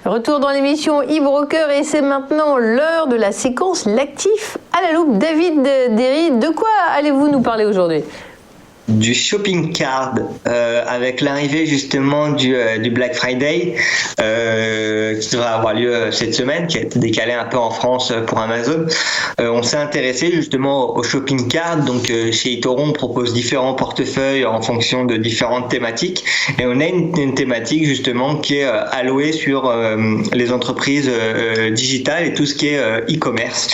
Retour dans l'émission e-broker et c'est maintenant l'heure de la séquence l'actif à la loupe. David Derry, de quoi allez-vous nous parler aujourd'hui ? Du shopping card avec l'arrivée justement du Black Friday qui devrait avoir lieu cette semaine, qui a été décalé un peu en France pour Amazon. On s'est intéressé justement au shopping card. Donc chez eToro, on propose différents portefeuilles en fonction de différentes thématiques et on a une thématique justement qui est allouée sur les entreprises digitales et tout ce qui est e-commerce.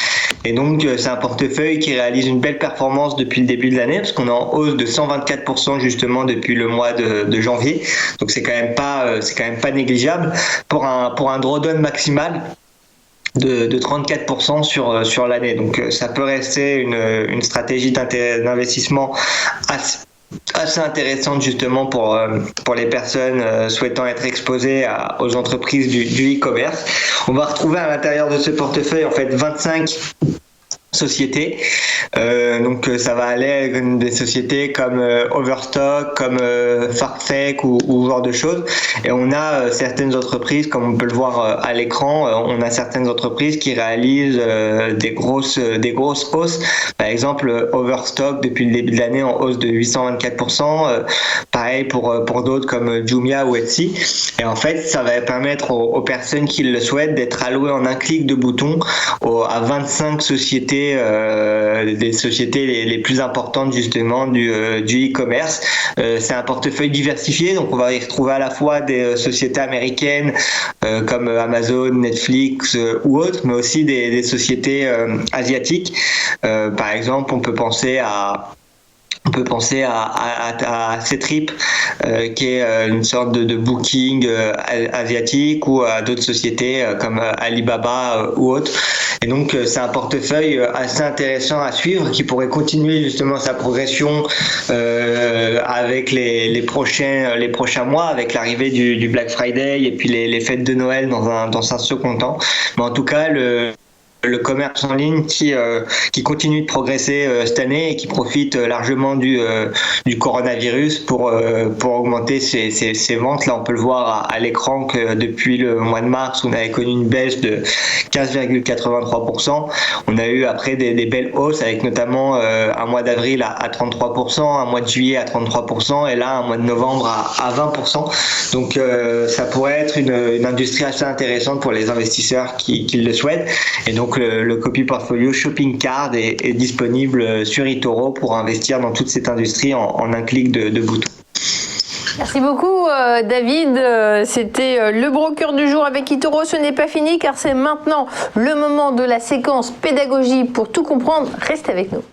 Et donc c'est un portefeuille qui réalise une belle performance depuis le début de l'année parce qu'on est en hausse de 124% justement depuis le mois de janvier. Donc c'est quand même pas négligeable pour un drawdown maximal de 34% sur l'année. Donc ça peut rester une stratégie d'investissement assez intéressante justement pour les personnes souhaitant être exposées aux entreprises du e-commerce. On va retrouver à l'intérieur de ce portefeuille en fait 25 sociétés. Donc ça va aller avec des sociétés comme Overstock, comme Farfetch ou ce genre de choses. Et on a certaines entreprises, comme on peut le voir à l'écran, on a certaines entreprises qui réalisent des grosses hausses. Par exemple, Overstock depuis le début de l'année en hausse de 824%. Pareil pour d'autres comme Jumia ou Etsy. Et en fait, ça va permettre aux personnes qui le souhaitent d'être allouées en un clic de bouton à 25 sociétés, des sociétés les plus importantes justement du e-commerce. C'est un portefeuille diversifié, donc on va y retrouver à la fois des sociétés américaines comme Amazon, Netflix ou autres, mais aussi des sociétés asiatiques. Par exemple, on peut penser à Ctrip, qui est une sorte de booking asiatique, ou à d'autres sociétés comme Alibaba ou autres. Et donc c'est un portefeuille assez intéressant à suivre qui pourrait continuer justement sa progression avec les prochains mois, avec l'arrivée du Black Friday et puis les fêtes de Noël dans un second temps. Mais en tout cas, le commerce en ligne qui continue de progresser cette année et qui profite largement du coronavirus pour augmenter ses ventes. Là, on peut le voir à l'écran que depuis le mois de mars, on avait connu une baisse de 15,83%. On a eu après des belles hausses avec notamment un mois d'avril à 33%, un mois de juillet à 33% et là un mois de novembre à 20%. Donc ça pourrait être une industrie assez intéressante pour les investisseurs qui le souhaitent. Et donc le copy portfolio shopping card est disponible sur eToro pour investir dans toute cette industrie en un clic de bouton. Merci beaucoup David, c'était le broker du jour avec eToro. Ce n'est pas fini car c'est maintenant le moment de la séquence pédagogie pour tout comprendre. Restez avec nous.